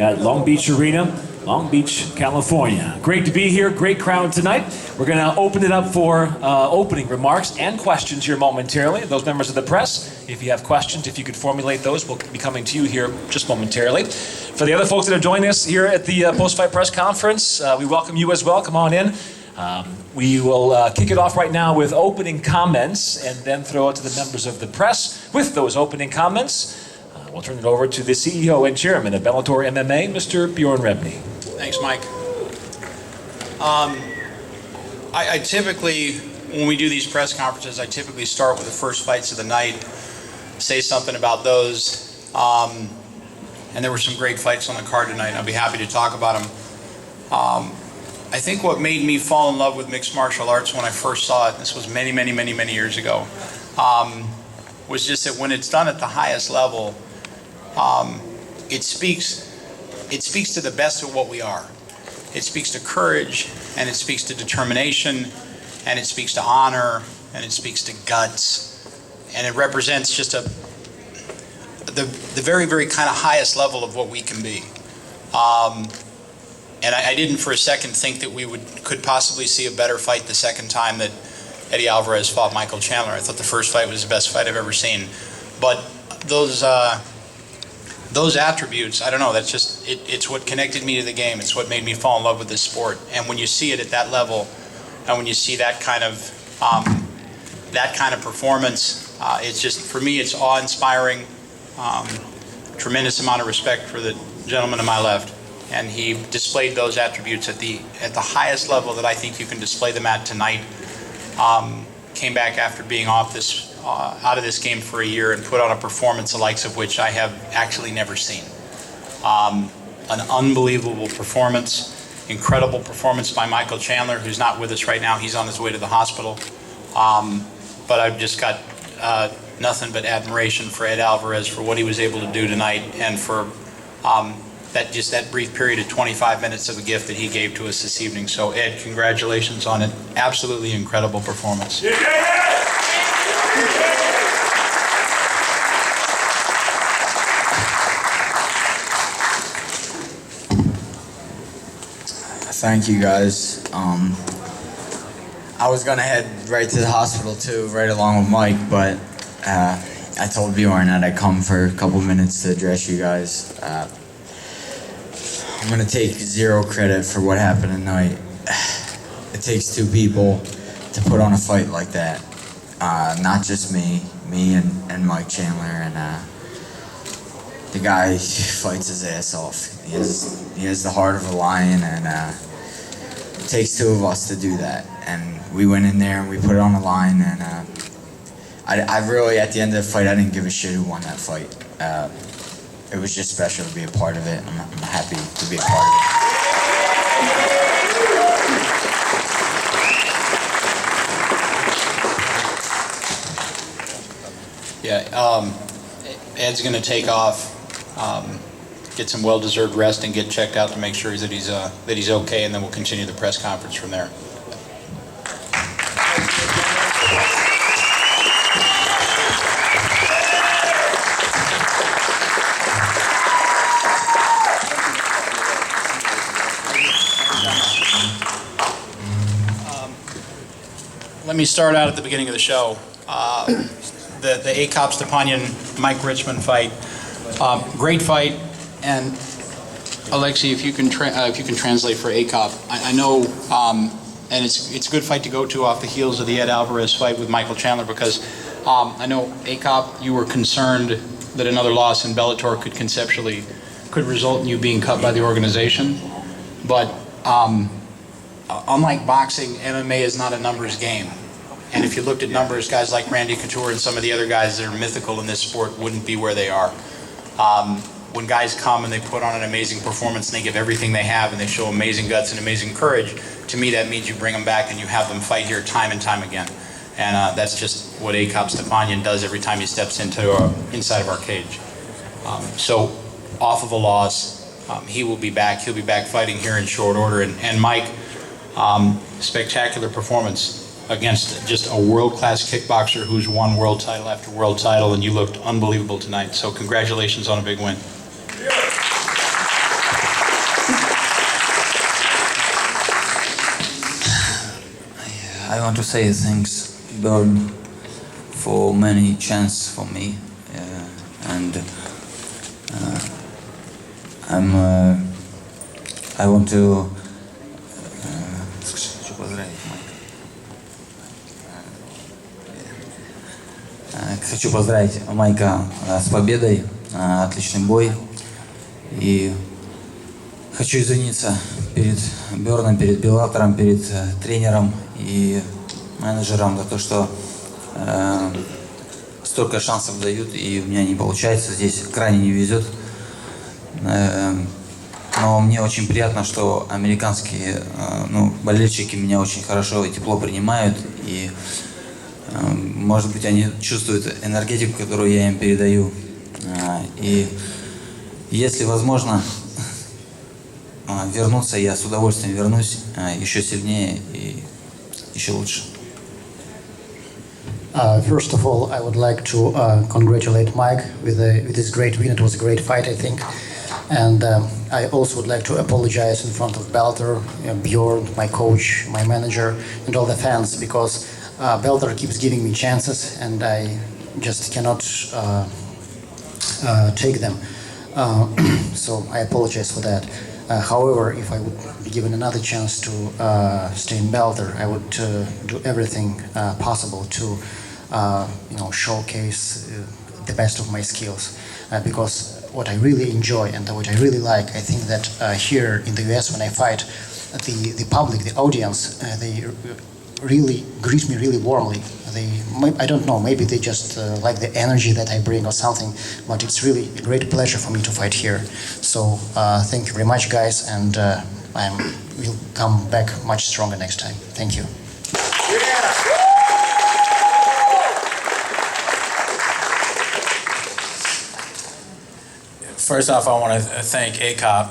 at Long Beach Arena, Long Beach, California. Great to be here, great crowd tonight. We're going to open it up for opening remarks and questions here momentarily. Those members of the press, if you have questions, if you could formulate those, we'll be coming to you here just momentarily. For the other folks that are joining us here at the post-fight press conference, we welcome you as well. Come on in. We will kick it off right now with opening comments and then throw it to the members of the press with those opening comments. We'll turn it over to the CEO and chairman of Bellator MMA, Mr. Bjorn Rebney. Thanks, Mike. I typically, when we do these press conferences, I typically start with the first fights of the night, say something about those. And there were some great fights on the card tonight, and I'll be happy to talk about them. I think what made me fall in love with mixed martial arts when I first saw it, this was many, many, many, many years ago, was just that when it's done at the highest level, it speaks to the best of what we are. It speaks to courage, and it speaks to determination, and it speaks to honor, and it speaks to guts, and it represents just the very, very kind of highest level of what we can be. And I didn't for a second think that we could possibly see a better fight the second time that Eddie Alvarez fought Michael Chandler. I thought the first fight was the best fight I've ever seen. But those attributes, I don't know, that's just, it's what connected me to the game. It's what made me fall in love with this sport. And when you see it at that level, and when you see that kind of performance, it's just, for me, it's awe-inspiring. Tremendous amount of respect for the gentleman to my left. And he displayed those attributes at the highest level that I think you can display them at tonight. Came back after being out of this game for a year and put on a performance the likes of which I have actually never seen. An unbelievable performance, incredible performance by Michael Chandler, who's not with us right now. He's on his way to the hospital. But I've just got nothing but admiration for Ed Alvarez for what he was able to do tonight, and for that brief period of 25 minutes of a gift that he gave to us this evening. So Ed, congratulations on an absolutely incredible performance. Thank you, guys. I was gonna head right to the hospital too, right along with Mike, but I told Bjorn that I'd come for a couple minutes to address you guys. I'm gonna take zero credit for what happened tonight. It takes two people to put on a fight like that. Not just me and Mike Chandler, and the guy fights his ass off. He has the heart of a lion, and it takes two of us to do that. And we went in there and we put it on the line, and I really, at the end of the fight, I didn't give a shit who won that fight. It was just special to be a part of it. I'm happy to be a part of it. Yeah, Ed's going to take off, get some well-deserved rest, and get checked out to make sure that he's okay, and then we'll continue the press conference from there. Let me start out at the beginning of the show. The Akop Stepanyan Mike Richmond fight, great fight, and Alexei, if you can translate for Akop, I know, and it's a good fight to go to off the heels of the Ed Alvarez fight with Michael Chandler, because I know Akop, you were concerned that another loss in Bellator could result in you being cut by the organization, but unlike boxing, MMA is not a numbers game. And if you looked at numbers, guys like Randy Couture and some of the other guys that are mythical in this sport wouldn't be where they are. When guys come and they put on an amazing performance and they give everything they have and they show amazing guts and amazing courage, to me that means you bring them back and you have them fight here time and time again. And that's just what Akop Stepanyan does every time he steps inside of our cage. So off of a loss, he will be back. He'll be back fighting here in short order. And Mike, spectacular performance against just a world-class kickboxer who's won world title after world title, and you looked unbelievable tonight. So congratulations on a big win. I want to say thanks, Bjorn, for many chances for me, and I want to хочу поздравить Майка с победой, отличный бой, и хочу извиниться перед Бjorном, перед Bellator'ом, перед тренером и менеджером за то, что столько шансов дают, и у меня не получается, здесь крайне не везет. Но мне очень приятно, что американские болельщики меня очень хорошо и тепло принимают, и может быть они чувствуют энергетику, которую я им передаю. И если возможно вернуться, я с удовольствием вернусь еще сильнее и еще лучше. First of all, I would like to congratulate Mike with this great win. It was a great fight, I think. And I also would like to apologize in front of Bellator, Bjorn, my coach, my manager, and all the fans, because Bellator keeps giving me chances and I just cannot take them. So I apologize for that. However, if I would be given another chance to stay in Bellator, I would do everything possible to showcase the best of my skills. Because what I really enjoy and what I really like, I think that here in the US when I fight, the public, the audience, they really greet me really warmly. I don't know, maybe they just like the energy that I bring or something, but it's really a great pleasure for me to fight here. So thank you very much, guys, and I will come back much stronger next time. Thank you. First off, I want to thank ACOP.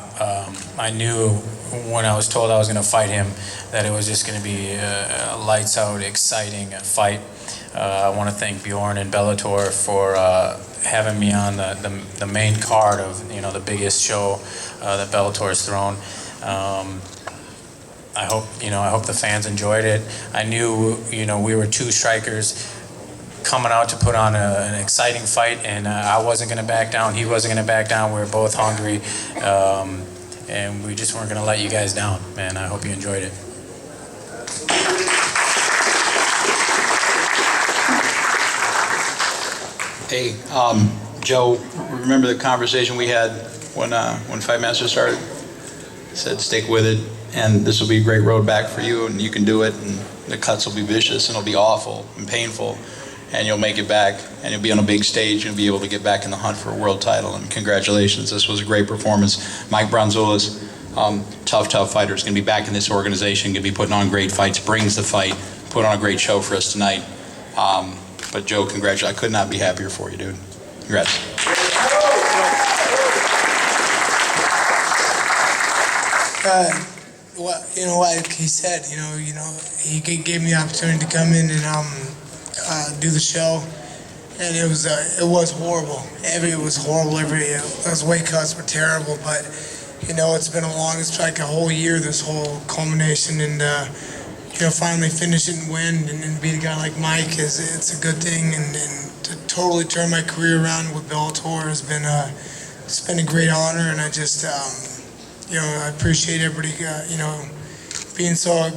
I knew when I was told I was going to fight him that it was just going to be a lights out, exciting fight. I want to thank Bjorn and Bellator for having me on the main card of the biggest show that Bellator has thrown. I hope the fans enjoyed it. I knew we were two strikers coming out to put on an exciting fight, and I wasn't going to back down. He wasn't going to back down. We were both hungry, and we just weren't going to let you guys down. Man, I hope you enjoyed it. Hey, Joe, remember the conversation we had when Fight Master started? He said, stick with it, and this will be a great road back for you, and you can do it, and the cuts will be vicious, and it'll be awful and painful, and you'll make it back, and you'll be on a big stage, and you'll be able to get back in the hunt for a world title, and congratulations, this was a great performance. Mike Bronzoulis, tough fighter, is going to be back in this organization, going to be putting on great fights, brings the fight, put on a great show for us tonight. But Joe, congratulations, I could not be happier for you, dude. Congrats. Like he said, he gave me the opportunity to come in and do the show, and it was horrible. It was horrible. Those weight cuts were terrible, but it's been it's like a whole year, this whole culmination, and finally finish it and win, and then beat a guy like Mike it's a good thing, and to totally turn my career around with Bellator has been it's been a great honor, and I just I appreciate everybody being so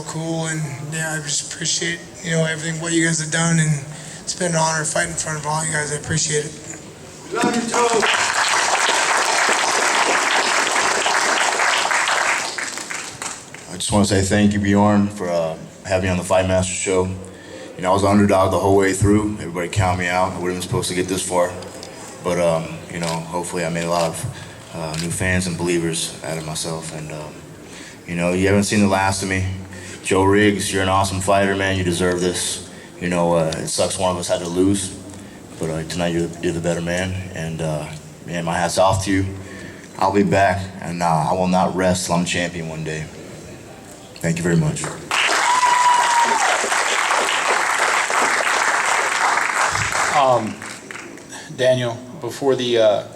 cool, and I just appreciate everything what you guys have done, and it's been an honor fighting in front of all you guys. I appreciate it. Love you, Joe. I just want to say thank you, Bjorn, for having me on the Fight Master show. I was the underdog the whole way through. Everybody counted me out. I wasn't even supposed to get this far. But, hopefully I made a lot of new fans and believers out of myself. And, you haven't seen the last of me. Joe Riggs, you're an awesome fighter, man. You deserve this. It sucks one of us had to lose. But tonight you're the better man. And, man, my hat's off to you. I'll be back, and I will not rest till I'm champion one day. Thank you very much. Daniel, before we had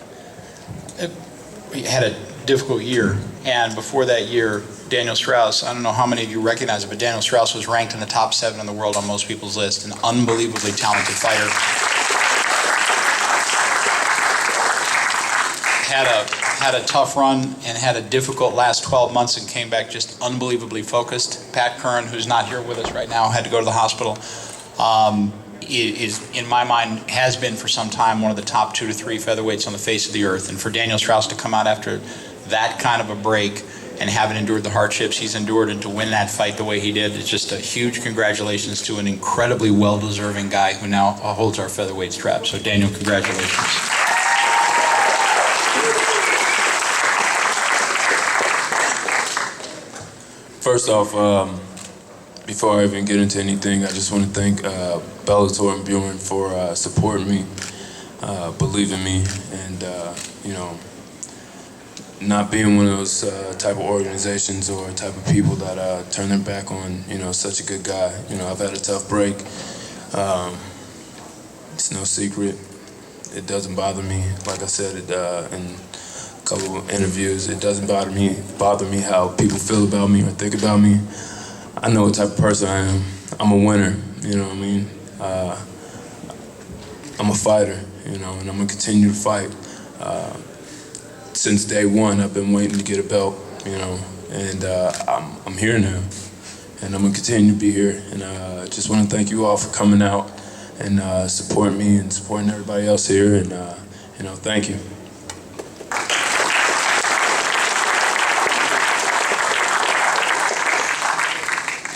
a difficult year And before that year, Daniel Straus, I don't know how many of you recognize it, but Daniel Straus was ranked in the top 7 in the world on most people's list, an unbelievably talented fighter. Had a tough run and had a difficult last 12 months and came back just unbelievably focused. Pat Curran, who's not here with us right now, had to go to the hospital. Is, in my mind, has been for some time one of the top 2 to 3 featherweights on the face of the earth. And for Daniel Straus to come out after that kind of a break and having endured the hardships he's endured and to win that fight the way he did, it's just a huge congratulations to an incredibly well-deserving guy who now holds our featherweight strap. So Daniel, congratulations. First off, before I even get into anything, I just want to thank Bellator and Bjorn for supporting me, believing me, and you know, not being one of those type of organizations or type of people that turn their back on, you know, such a good guy. You know, I've had a tough break. It's no secret. It doesn't bother me. Like I said it in a couple of interviews, it doesn't bother me how people feel about me or think about me. I know what type of person I am. I'm a winner, you know what I mean? I'm a fighter, you know, and I'm gonna continue to fight. Since day one, I've been waiting to get a belt, you know, and I'm here now, and I'm gonna continue to be here. And I just want to thank you all for coming out and supporting me and supporting everybody else here, and you know, thank you.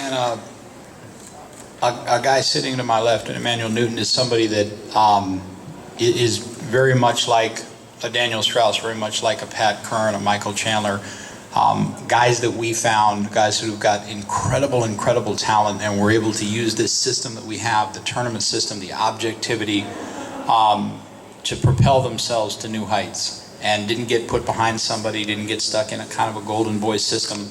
And a guy sitting to my left, Emanuel Newton, is somebody that is very much like a Daniel Straus, very much like a Pat Curran, a Michael Chandler, guys that we found, guys who've got incredible talent, and we're able to use this system that we have, the tournament system, the objectivity, to propel themselves to new heights, and didn't get put behind somebody, didn't get stuck in a kind of a golden boy system.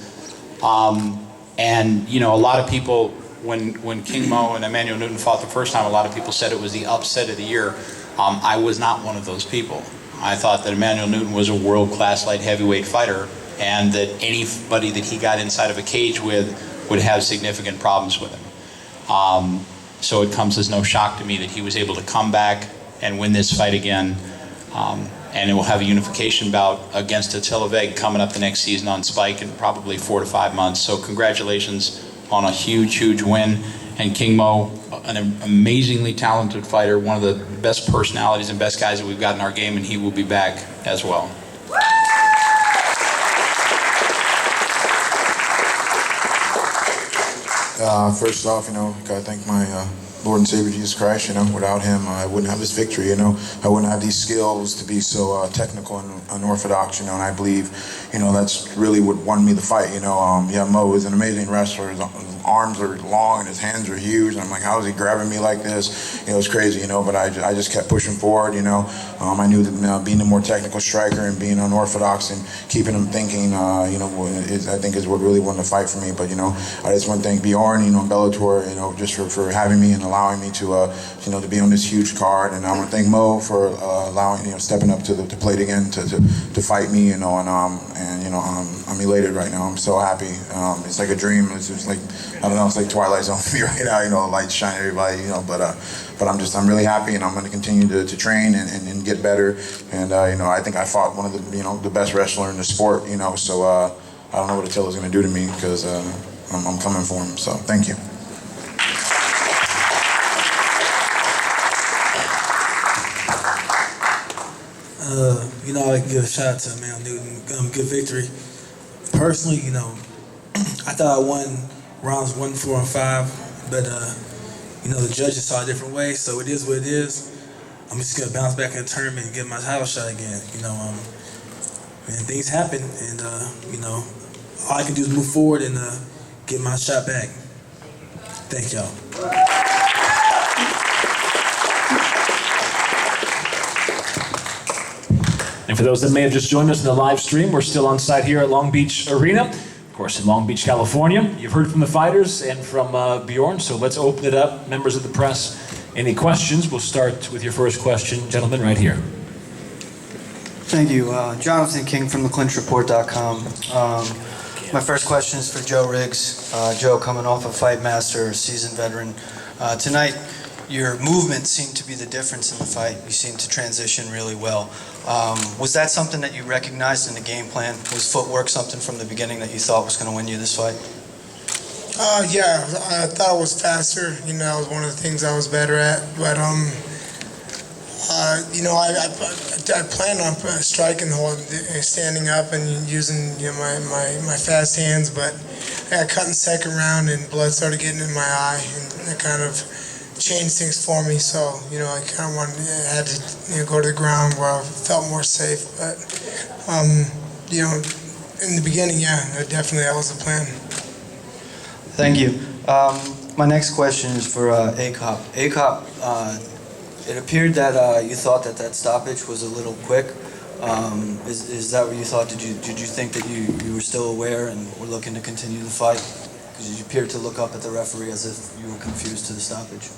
And you know, a lot of people, when King Mo and Emanuel Newton fought the first time, a lot of people said it was the upset of the year. I was not one of those people. I thought that Emanuel Newton was a world-class light heavyweight fighter, and that anybody that he got inside of a cage with would have significant problems with him. So it comes as no shock to me that he was able to come back and win this fight again. And it will have a unification bout against Attila Veg coming up the next season on Spike in probably 4 to 5 months. So congratulations on a huge win. And King Mo, an amazingly talented fighter, one of the best personalities and best guys that we've got in our game, and he will be back as well. First off, you know, gotta thank my Lord and Savior Jesus Christ. You know, without him, I wouldn't have this victory. You know, I wouldn't have these skills to be so technical and unorthodox. You know, and I believe, you know, that's really what won me the fight. You know, yeah, Mo is an amazing wrestler. His arms are long and his hands are huge. And I'm like, how is he grabbing me like this? You know, it's crazy. You know, but I just kept pushing forward. You know, I knew that being a more technical striker and being unorthodox and keeping him thinking, you know, I think is what really won the fight for me. But you know, I just want to thank Bjorn, you know, and Bellator, you know, just for having me and allowing me to, you know, to be on this huge card. And I want to thank Mo for allowing, you know, stepping up to the plate again to fight me, you know, and you know, I'm elated right now. I'm so happy. It's like a dream. It's just like, I don't know, it's like Twilight Zone for me right now, you know, lights shine everybody, you know, but I'm really happy, and I'm going to continue to train and get better. And you know, I think I fought one of the, you know, the best wrestler in the sport, you know, so I don't know what Attila's going to do to me, because I'm coming for him. So thank you. You know, I give a shout out to Emanuel Newton. Good victory. Personally, you know, I thought I won rounds 1, 4, and 5, but you know, the judges saw a different way, so it is what it is. I'm just gonna bounce back in the tournament and get my title shot again. You know, and things happen, and you know, all I can do is move forward and get my shot back. Thank y'all. And for those that may have just joined us in the live stream, we're still on site here at Long Beach Arena, of course in Long Beach, California. You've heard from the fighters and from Bjorn, so let's open it up. Members of the press, any questions? We'll start with your first question, gentlemen, right here. Thank you. Jonathan King from theclinchreport.com. My first question is for Joe Riggs. Joe, coming off a Fight Master, seasoned veteran. Tonight, your movement seemed to be the difference in the fight. You seemed to transition really well. Was that something that you recognized in the game plan? Was footwork something from the beginning that you thought was going to win you this fight? Yeah, I thought it was faster. You know, it was one of the things I was better at. But you know, I planned on striking the whole, standing up and using, you know, my fast hands. But I got cut in the second round and blood started getting in my eye, and it kind of changed things for me. So, you know, I kind of had to, you know, go to the ground where I felt more safe. But you know, in the beginning, yeah, definitely that was the plan. Thank you. My next question is for ACOP. ACOP, it appeared that you thought that stoppage was a little quick. Is that what you thought? Did you think that you were still aware and were looking to continue the fight? Because you appeared to look up at the referee as if you were confused to the stoppage.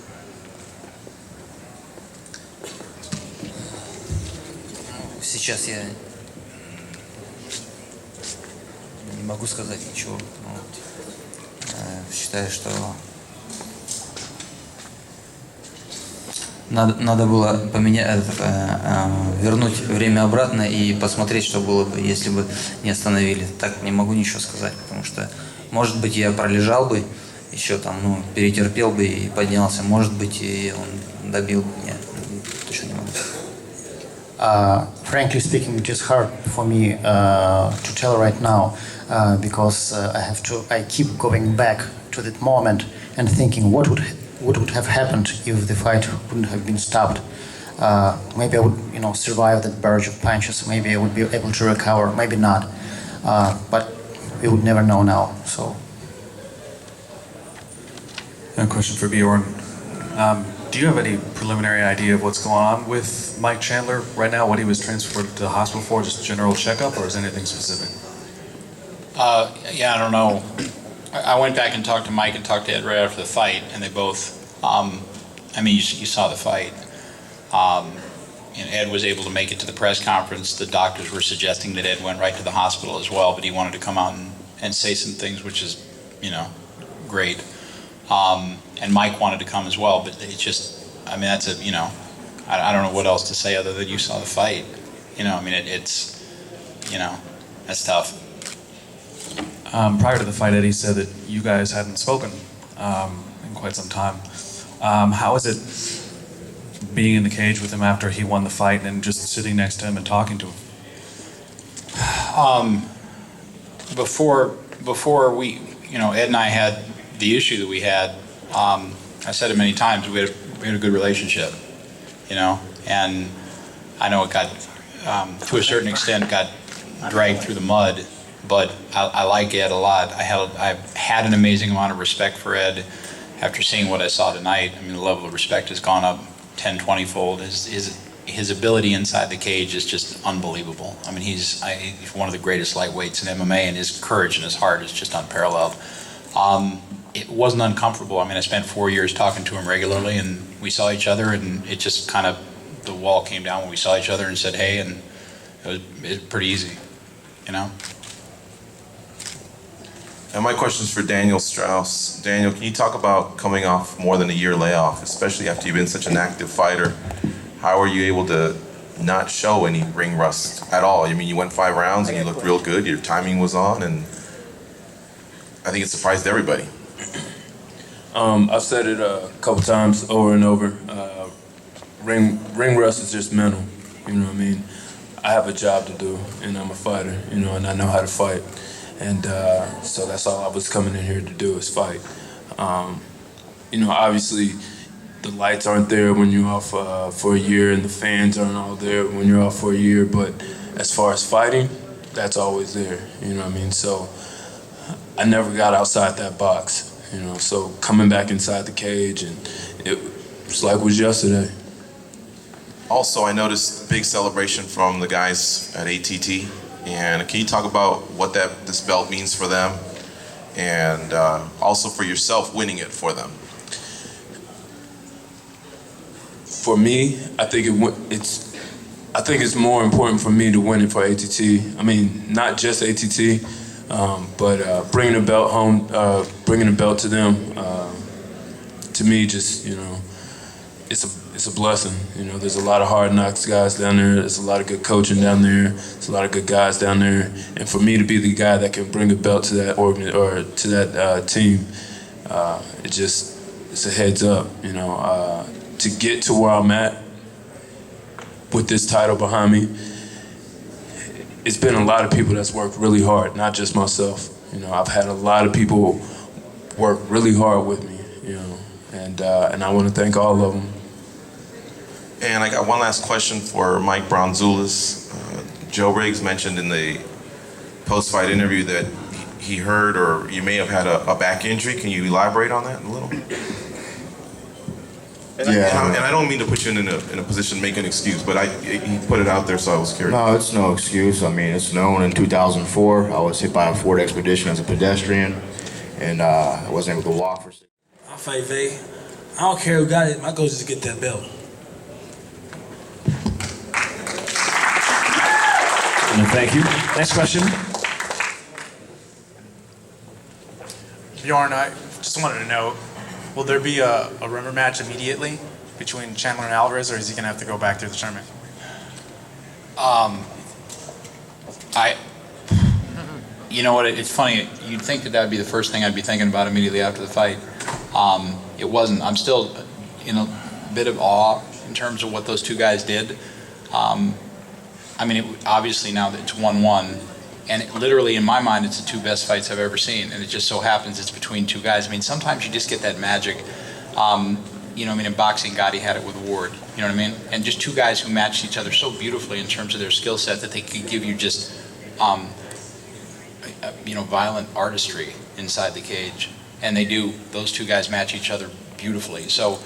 Сейчас я не могу сказать ничего. Считаю, что надо было поменять, вернуть время обратно и посмотреть, что было бы, если бы не остановили. Так не могу ничего сказать, потому что, может быть, я пролежал бы, еще там, ну, перетерпел бы и поднялся. Может быть, и он добил бы меня. Точно не могу. Frankly speaking, it is hard for me to tell right now because I keep going back to that moment and thinking what would have happened if the fight wouldn't have been stopped. Maybe I would, you know, survive that barrage of punches. Maybe I would be able to recover. Maybe not. But we would never know now. So. A question for Bjorn. Do you have any preliminary idea of what's going on with Mike Chandler right now? What he was transferred to the hospital for? Just a general checkup, or is anything specific? Yeah, I don't know. I went back and talked to Mike and talked to Ed right after the fight, and they both, I mean, you saw the fight. And Ed was able to make it to the press conference. The doctors were suggesting that Ed went right to the hospital as well, but he wanted to come out and say some things, which is, you know, great. And Mike wanted to come as well, but it's just, I mean, that's a, you know, I don't know what else to say other than you saw the fight. You know, I mean, it's, you know, that's tough. Prior to the fight, Eddie said that you guys hadn't spoken in quite some time. How is it being in the cage with him after he won the fight and just sitting next to him and talking to him? Before we, you know, Ed and I had the issue that we had, I said it many times, we had a good relationship, you know, and I know it got, to a certain extent, got dragged through the mud, but I like Ed a lot. I've had an amazing amount of respect for Ed after seeing what I saw tonight. I mean, the level of respect has gone up 10, 20-fold. His ability inside the cage is just unbelievable. I mean, he's one of the greatest lightweights in MMA, and his courage and his heart is just unparalleled. It wasn't uncomfortable. I mean, I spent 4 years talking to him regularly, and we saw each other, and it just kind of, the wall came down when we saw each other and said, hey, and it was pretty easy, you know? And my question is for Daniel Straus. Daniel, can you talk about coming off more than a year layoff, especially after you've been such an active fighter? How are you able to not show any ring rust at all? I mean, you went 5 rounds and you looked real good. Your timing was on, and I think it surprised everybody. I've said it a couple times over and over. Ring rust is just mental. You know what I mean? I have a job to do, and I'm a fighter, you know, and I know how to fight. And so that's all I was coming in here to do, is fight. You know, obviously the lights aren't there when you're off for a year, and the fans aren't all there when you're off for a year, but as far as fighting, that's always there, you know what I mean? So I never got outside that box, you know, so coming back inside the cage, and it was like it was yesterday. Also, I noticed big celebration from the guys at ATT. And can you talk about what this belt means for them, and also for yourself winning it for them? For me, I think I think it's more important for me to win it for ATT. I mean, not just ATT, but bringing the belt home, bringing the belt to them, to me, just, you know, it's a blessing. You know, there's a lot of hard knocks guys down there. There's a lot of good coaching down there. There's a lot of good guys down there. And for me to be the guy that can bring a belt to that to that team, it's a heads up. You know, to get to where I'm at with this title behind me, it's been a lot of people that's worked really hard, not just myself. You know, I've had a lot of people work really hard with me. You know, and I want to thank all of them. And I got one last question for Mike Bronzoulis. Joe Riggs mentioned in the post-fight interview that he heard, or you may have had a back injury. Can you elaborate on that a little? And I don't mean to put you in a position to make an excuse, but he put it out there, so I was curious. No, it's no excuse. I mean, it's known. In 2004, I was hit by a Ford Expedition as a pedestrian, and I wasn't able to walk for 6 months. I fight Vay. I don't care who got it. My goal is to get that belt. Thank you. Next question. Bjorn, I just wanted to know, will there be a rumor match immediately between Chandler and Alvarez, or is he going to have to go back through the tournament? You know what, it's funny, you'd think that would be the first thing I'd be thinking about immediately after the fight. It wasn't. I'm still in a bit of awe in terms of what those two guys did. I mean, obviously now that it's 1-1, and literally in my mind, it's the two best fights I've ever seen, and it just so happens it's between two guys. I mean, sometimes you just get that magic. You know, I mean, in boxing, Gotti had it with Ward, you know what I mean? And just two guys who matched each other so beautifully in terms of their skill set that they could give you just, you know, violent artistry inside the cage. And they do. Those two guys match each other beautifully. So,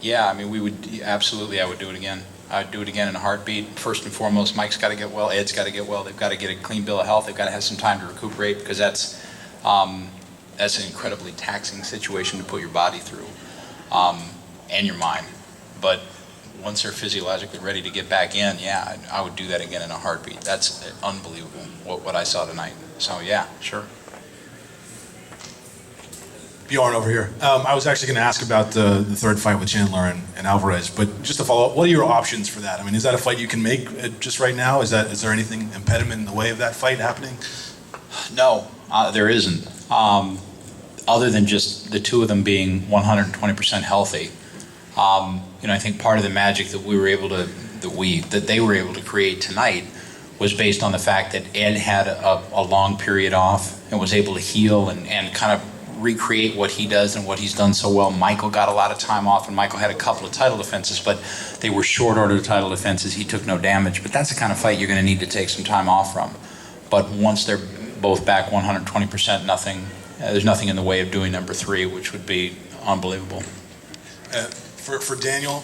yeah, I mean, we would, absolutely, I would do it again. I'd do it again in a heartbeat. First and foremost, Mike's got to get well, Ed's got to get well. They've got to get a clean bill of health. They've got to have some time to recuperate, because that's an incredibly taxing situation to put your body through, and your mind. But once they're physiologically ready to get back in, yeah, I would do that again in a heartbeat. That's unbelievable, what I saw tonight. So yeah, sure. Bjorn over here. I was actually going to ask about the third fight with Chandler and Alvarez, but just to follow up, what are your options for that? I mean, is that a fight you can make just right now? Is there anything impediment in the way of that fight happening? No, there isn't. Other than just the two of them being 120% healthy. You know, I think part of the magic that they were able to create tonight was based on the fact that Ed had a long period off and was able to heal and kind of recreate what he does and what he's done so well. Michael got a lot of time off, and Michael had a couple of title defenses, but they were short order title defenses. He took no damage, but that's the kind of fight you're going to need to take some time off from. But once they're both back 120%, there's nothing in the way of doing number 3, which would be unbelievable. For Daniel,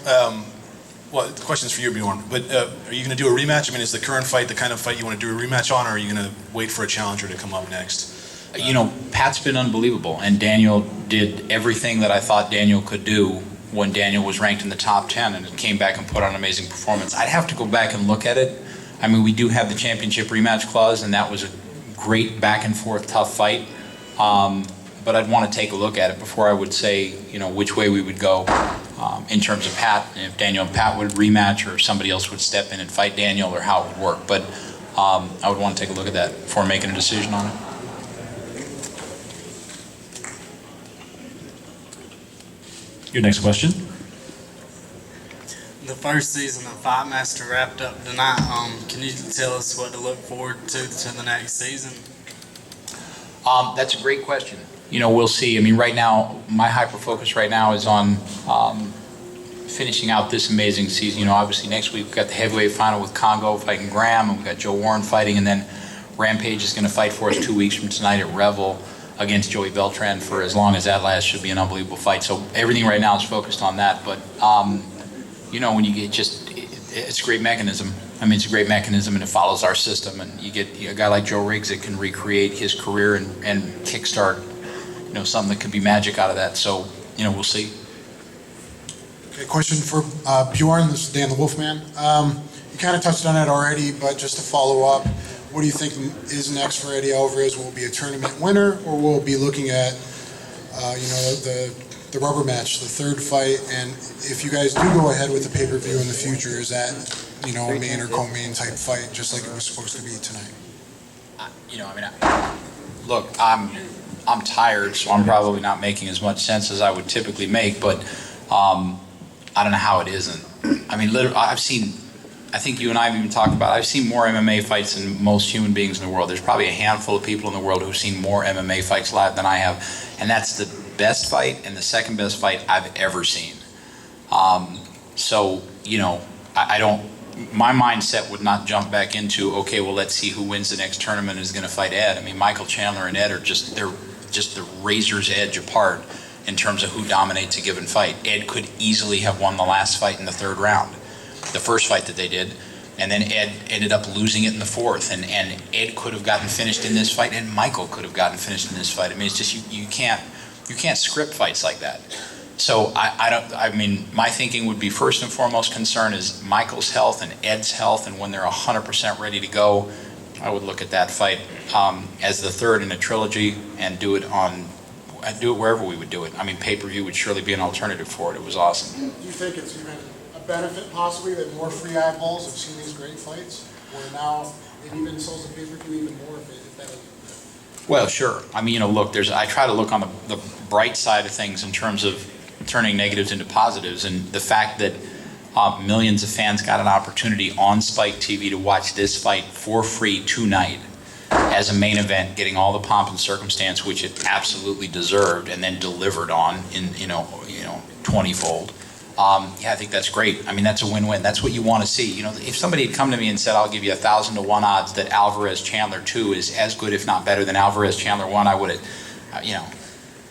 well, the question's for you, Bjorn, but are you going to do a rematch? I mean, is the current fight the kind of fight you want to do a rematch on, or are you going to wait for a challenger to come up next? You know, Pat's been unbelievable, and Daniel did everything that I thought Daniel could do when Daniel was ranked in the top 10 and came back and put on an amazing performance. I'd have to go back and look at it. I mean, we do have the championship rematch clause, and that was a great back and forth tough fight. But I'd want to take a look at it before I would say, you know, which way we would go in terms of Pat, if Daniel and Pat would rematch, or if somebody else would step in and fight Daniel, or how it would work. But I would want to take a look at that before making a decision on it. Your next question. The first season of Fight Master wrapped up tonight. Can you tell us what to look forward to the next season? That's a great question. You know, we'll see. I mean, right now, my hyper focus right now is on finishing out this amazing season. You know, obviously next week we've got the heavyweight final with Congo fighting Graham, and we've got Joe Warren fighting, and then Rampage is going to fight for us 2 weeks from tonight at Revel against Joey Beltran for as long as that lasts. Should be an unbelievable fight. So everything right now is focused on that. But you know, when you get it's a great mechanism. I mean, it's a great mechanism, and it follows our system. And you get a guy like Joe Riggs that can recreate his career and kickstart, you know, something that could be magic out of that. So, you know, we'll see. Okay, question for Bjorn. This is Dan the Wolfman. You kind of touched on it already, but just to follow up, what do you think is next for Eddie Alvarez? Will it be a tournament winner, or will it be looking at, the rubber match, the third fight? And if you guys do go ahead with the pay-per-view in the future, is that, a main or co-main type fight, just like it was supposed to be tonight? Look, I'm tired, so I'm probably not making as much sense as I would typically make, but I don't know how it isn't. I mean, literally, I think you and I have even talked about it, I've seen more MMA fights than most human beings in the world. There's probably a handful of people in the world who've seen more MMA fights live than I have, and that's the best fight and the second best fight I've ever seen. So, I don't, my mindset would not jump back into, okay, well, let's see who wins the next tournament is going to fight Ed. I mean, Michael Chandler and Ed are they're just the razor's edge apart in terms of who dominates a given fight. Ed could easily have won the last fight in the third round, the first fight that they did, and then Ed ended up losing it in the fourth, and Ed could have gotten finished in this fight, and Michael could have gotten finished in this fight. I mean, it's just, you can't script fights like that. So I mean, my thinking would be, first and foremost concern is Michael's health and Ed's health, and when they're 100% ready to go, I would look at that fight as the third in a trilogy and do it wherever we would do it. I mean, pay-per-view would surely be an alternative for it. It was awesome. Do you think it's even a benefit possibly that more free eyeballs have seen these great fights, where now it even sells the pay-per-view even more if that is? Well, sure. I mean, look, I try to look on the bright side of things in terms of turning negatives into positives, and the fact that millions of fans got an opportunity on Spike TV to watch this fight for free tonight as a main event, getting all the pomp and circumstance which it absolutely deserved, and then delivered on in 20-fold. Yeah, I think that's great. I mean, that's a win-win. That's what you want to see. If somebody had come to me and said, I'll give you 1,000 to 1 odds that Alvarez Chandler 2 is as good, if not better, than Alvarez Chandler 1, I would have,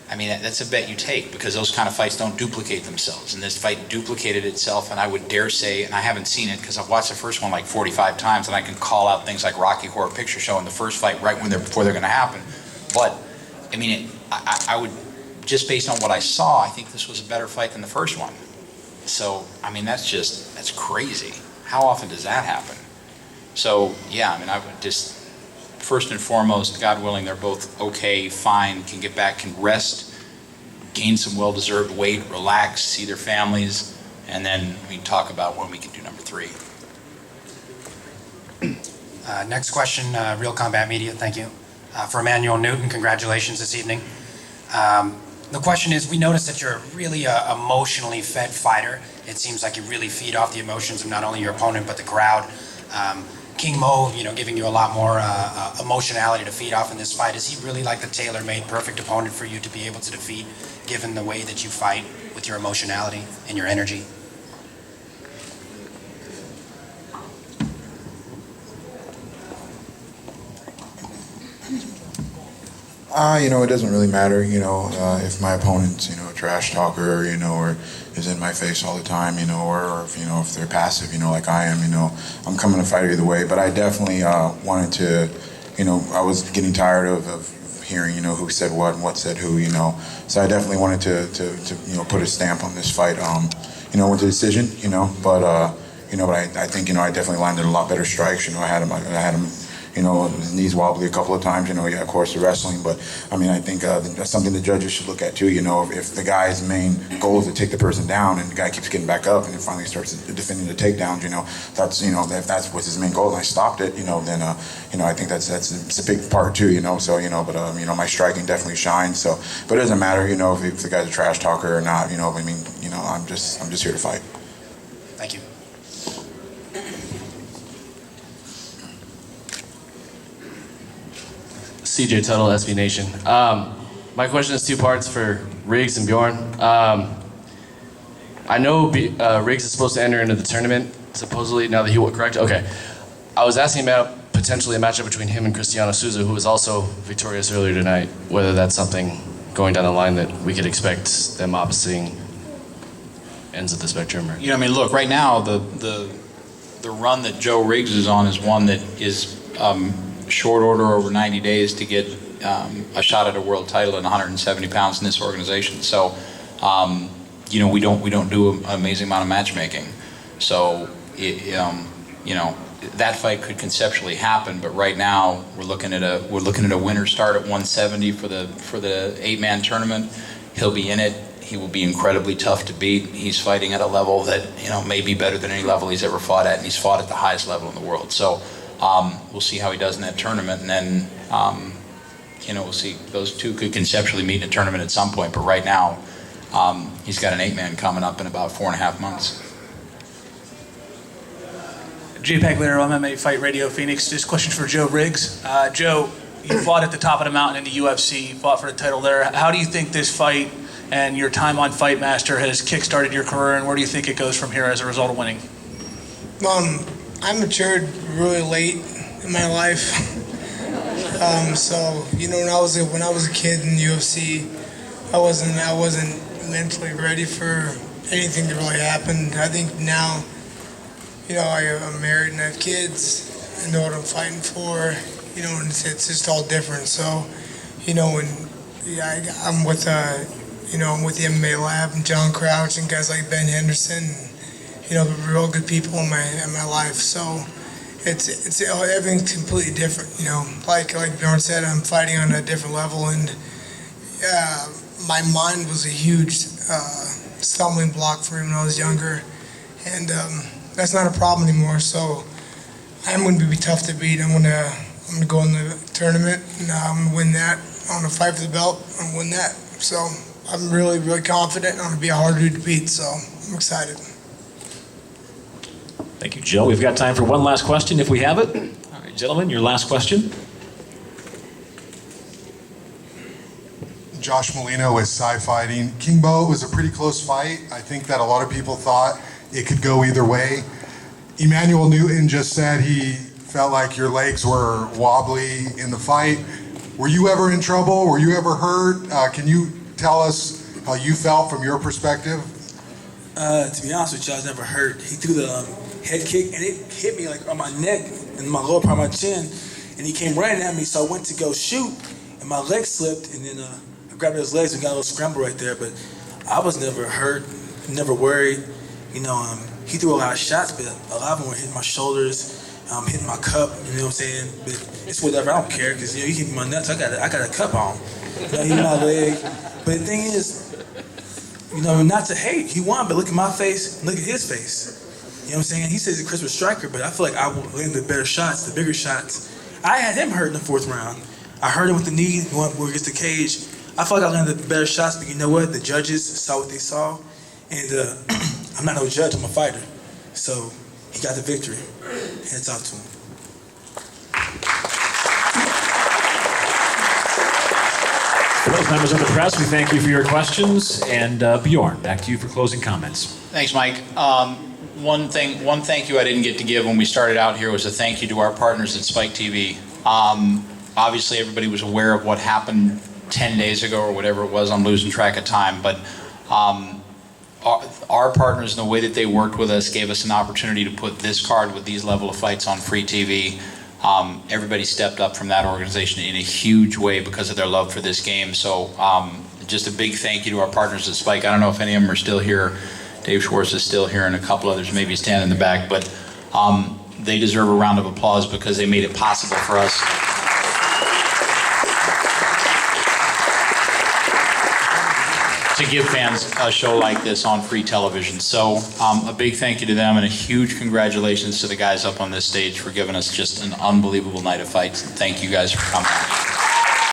I mean, that's a bet you take, because those kind of fights don't duplicate themselves. And this fight duplicated itself, and I would dare say, and I haven't seen it because I've watched the first one like 45 times, and I can call out things like Rocky Horror Picture Show in the first fight right before they're going to happen. But, I mean, I would, just based on what I saw, I think this was a better fight than the first one. So, I mean, that's crazy. How often does that happen? So, yeah, I mean, I would just, first and foremost, God willing, they're both okay, fine, can get back, can rest, gain some well-deserved weight, relax, see their families, and then we can talk about when we can do number 3. Next question, Real Combat Media, thank you. For Emanuel Newton, congratulations this evening. The question is, we noticed that you're really an emotionally fed fighter. It seems like you really feed off the emotions of not only your opponent, but the crowd. King Mo, giving you a lot more emotionality to feed off in this fight. Is he really like the tailor-made perfect opponent for you to be able to defeat, given the way that you fight with your emotionality and your energy? It doesn't really matter, if my opponent's, a trash talker, or is in my face all the time, or if they're passive, like I am, I'm coming to fight either way. But I definitely wanted to, I was getting tired of hearing, who said what and what said who, So I definitely wanted to put a stamp on this fight, with the decision, but I think, I definitely landed a lot better strikes. I had him. His knees wobbly a couple of times, of course, the wrestling. But, I mean, I think that's something the judges should look at, too. If the guy's main goal is to take the person down and the guy keeps getting back up and it finally starts defending the takedowns, that's, if that's what his main goal and I stopped it, then, I think it's a big part, too, So, but, my striking definitely shines. So, but it doesn't matter, if the guy's a trash talker or not, I mean, I'm just here to fight. Thank you. CJ Tuttle, SB Nation. My question is 2 parts for Riggs and Bjorn. I know Riggs is supposed to enter into the tournament, supposedly, now that he will, correct? Okay. I was asking about potentially a matchup between him and Cristiano Souza, who was also victorious earlier tonight, whether that's something going down the line that we could expect them opposing ends of the spectrum. Or... I mean, look, right now, the run that Joe Riggs is on is one that is short order over 90 days to get a shot at a world title at 170 pounds in this organization. So, we don't do an amazing amount of matchmaking. So, that fight could conceptually happen, but right now we're looking at a winner start at 170 for the 8-man tournament. He'll be in it. He will be incredibly tough to beat. He's fighting at a level that may be better than any level he's ever fought at, and he's fought at the highest level in the world. So we'll see how he does in that tournament, and then we'll see. Those two could conceptually meet in a tournament at some point, but right now he's got an 8-man coming up in about 4.5 months. JPEG Leonard, MMA Fight Radio Phoenix. This question for Joe Riggs. Joe, you fought at the top of the mountain in the UFC, you fought for the title there. How do you think this fight and your time on Fight Master has kick-started your career, and where do you think it goes from here as a result of winning? I matured really late in my life. So when I was a kid in the UFC, I wasn't mentally ready for anything to really happen. I think now, I'm married and I have kids. I know what I'm fighting for. And it's just all different. So, I'm with I'm with the MMA Lab and John Crouch and guys like Ben Henderson. The real good people in my life. So it's everything's completely different. Like Bjorn said, I'm fighting on a different level, and my mind was a huge stumbling block for me when I was younger, and that's not a problem anymore. So I'm going to be tough to beat. I'm going to go in the tournament, and I'm going to win that. I'm going to fight for the belt and win that. So I'm really, really confident. I'm going to be a hard dude to beat. So I'm excited. Thank you, Joe. We've got time for one last question if we have it. All right, gentlemen, your last question. Josh Molino with Sci Fighting. King Bo, it was a pretty close fight. I think that a lot of people thought it could go either way. Emanuel Newton just said he felt like your legs were wobbly in the fight. Were you ever in trouble? Were you ever hurt? Can you tell us how you felt from your perspective? To be honest with you, I was never hurt. He threw the head kick, and it hit me like on my neck and my lower part of my chin, and he came running at me, so I went to go shoot, and my leg slipped, and then I grabbed his legs and got a little scramble right there, but I was never hurt, never worried. He threw a lot of shots, but a lot of them were hitting my shoulders, hitting my cup, you know what I'm saying? But it's whatever, I don't care, because he hit my nuts, I got a cup on. He hit my leg. But the thing is, not to hate, he won, but look at my face, look at his face. You know what I'm saying? He says he's a Christmas striker, but I feel like I landed the better shots, the bigger shots. I had him hurt in the 4th round. I hurt him with the knee going against the cage. I feel like I landed the better shots, but you know what? The judges saw what they saw, and I'm not no judge, I'm a fighter. So he got the victory. Heads off to him. For those members of the press, we thank you for your questions. And Bjorn, back to you for closing comments. Thanks, Mike. One thank you I didn't get to give when we started out here was a thank you to our partners at Spike TV. Obviously, everybody was aware of what happened 10 days ago or whatever it was. I'm losing track of time, but our partners and the way that they worked with us gave us an opportunity to put this card with these level of fights on free TV. Everybody stepped up from that organization in a huge way because of their love for this game. So just a big thank you to our partners at Spike. I don't know if any of them are still here. Dave Schwartz is still here, and a couple others maybe stand in the back, but they deserve a round of applause because they made it possible for us to give fans a show like this on free television. So a big thank you to them, and a huge congratulations to the guys up on this stage for giving us just an unbelievable night of fights. Thank you guys for coming.